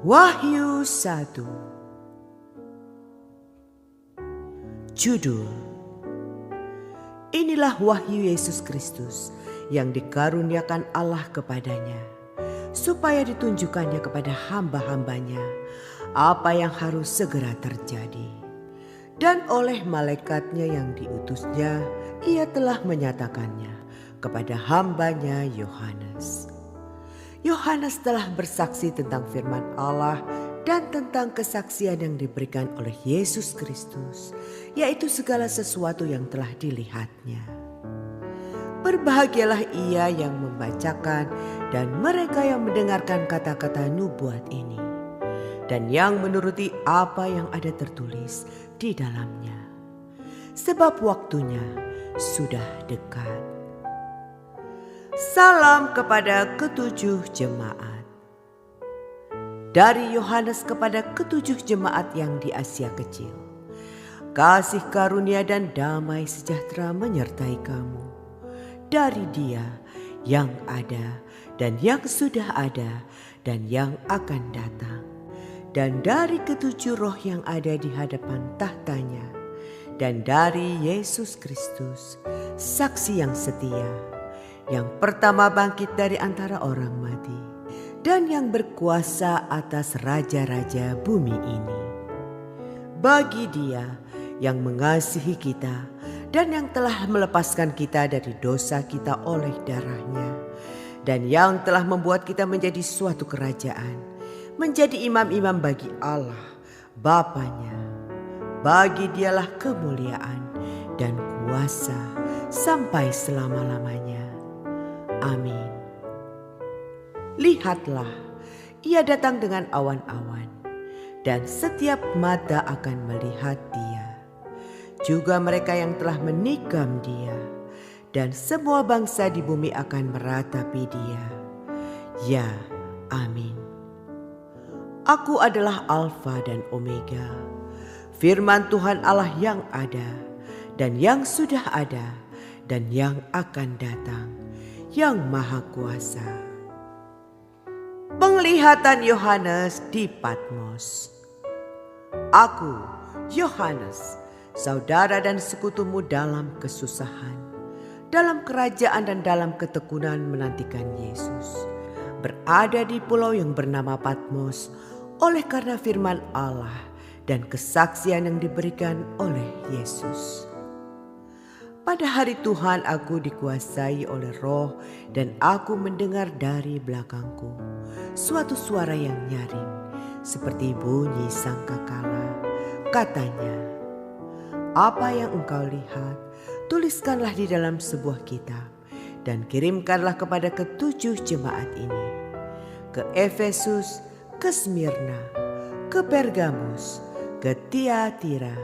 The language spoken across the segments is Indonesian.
Wahyu 1. Judul: Inilah wahyu Yesus Kristus yang dikaruniakan Allah kepadanya, supaya ditunjukkannya kepada hamba-hambanya apa yang harus segera terjadi. Dan oleh malaikatnya yang diutusnya, ia telah menyatakannya kepada hambanya Yohanes. Yohanes telah bersaksi tentang firman Allah dan tentang kesaksian yang diberikan oleh Yesus Kristus, yaitu segala sesuatu yang telah dilihatnya. Berbahagialah ia yang membacakan dan mereka yang mendengarkan kata-kata nubuat ini, dan yang menuruti apa yang ada tertulis di dalamnya, sebab waktunya sudah dekat. Salam kepada ketujuh jemaat. Dari Yohanes kepada ketujuh jemaat yang di Asia Kecil. Kasih karunia dan damai sejahtera menyertai kamu. Dari Dia yang ada dan yang sudah ada dan yang akan datang. Dan dari ketujuh roh yang ada di hadapan tahtanya. Dan dari Yesus Kristus, saksi yang setia, yang pertama bangkit dari antara orang mati, dan yang berkuasa atas raja-raja bumi ini. Bagi Dia yang mengasihi kita dan yang telah melepaskan kita dari dosa kita oleh darah-Nya, dan yang telah membuat kita menjadi suatu kerajaan, menjadi imam-imam bagi Allah Bapa-Nya. Bagi Dialah kemuliaan dan kuasa sampai selama-lamanya. Amin. Lihatlah, ia datang dengan awan-awan, dan setiap mata akan melihat Dia, juga mereka yang telah menikam Dia, dan semua bangsa di bumi akan meratapi Dia. Ya, amin. Aku adalah Alfa dan Omega, firman Tuhan Allah yang ada, dan yang sudah ada, dan yang akan datang, yang Maha Kuasa. Penglihatan Yohanes di Patmos. Aku, Yohanes, saudara dan sekutumu dalam kesusahan, dalam kerajaan dan dalam ketekunan menantikan Yesus, berada di pulau yang bernama Patmos oleh karena firman Allah dan kesaksian yang diberikan oleh Yesus. Pada hari Tuhan aku dikuasai oleh roh dan aku mendengar dari belakangku suatu suara yang nyaring seperti bunyi sangkakala. Katanya, apa yang engkau lihat tuliskanlah di dalam sebuah kitab dan kirimkanlah kepada ketujuh jemaat ini. Ke Efesus, ke Smyrna, ke Pergamus, ke Tiatira,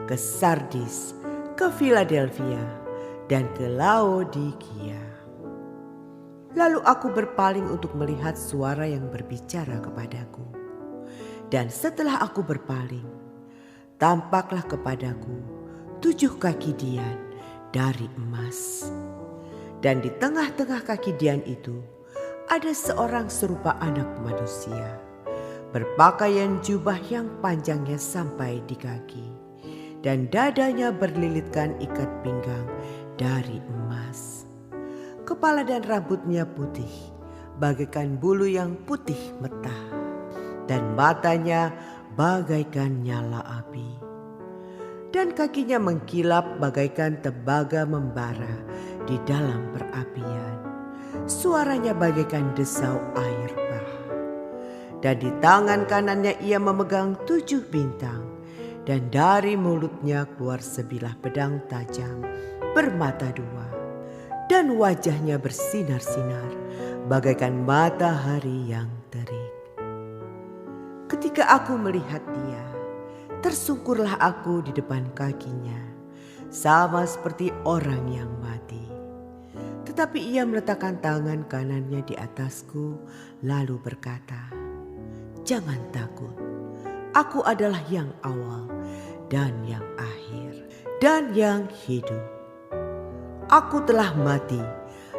ke Sardis, ke Philadelphia, dan ke Laodikia. Lalu aku berpaling untuk melihat suara yang berbicara kepadaku. Dan setelah aku berpaling, tampaklah kepadaku 7 kaki dian dari emas. Dan di tengah-tengah kaki dian itu ada seorang serupa anak manusia, berpakaian jubah yang panjangnya sampai di kaki, dan dadanya berlilitkan ikat pinggang dari emas. Kepala dan rambutnya putih, bagaikan bulu yang putih metah, dan matanya bagaikan nyala api. Dan kakinya mengkilap bagaikan tembaga membara di dalam perapian. Suaranya bagaikan desau air bah. Dan di tangan kanannya ia memegang 7 bintang. Dan dari mulutnya keluar sebilah pedang tajam bermata 2. Dan wajahnya bersinar-sinar bagaikan matahari yang terik. Ketika aku melihat Dia, tersungkurlah aku di depan kakinya, sama seperti orang yang mati. Tetapi ia meletakkan tangan kanannya di atasku lalu berkata, "Jangan takut, aku adalah yang awal dan yang akhir dan yang hidup. Aku telah mati,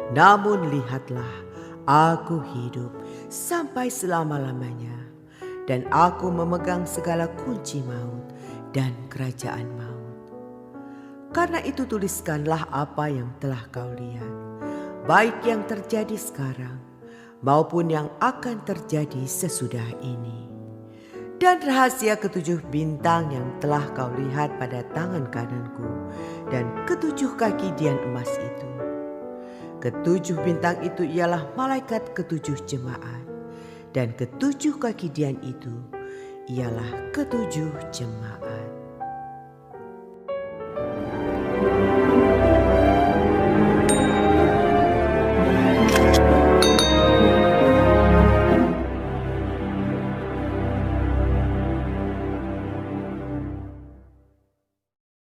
namun lihatlah, aku hidup sampai selama-lamanya, dan aku memegang segala kunci maut dan kerajaan maut. Karena itu tuliskanlah apa yang telah kau lihat, baik yang terjadi sekarang maupun yang akan terjadi sesudah ini. Dan rahasia ketujuh bintang yang telah kau lihat pada tangan kananku dan ketujuh kaki dian emas itu. Ketujuh bintang itu ialah malaikat ketujuh jemaat, dan ketujuh kaki dian itu ialah ketujuh jemaat."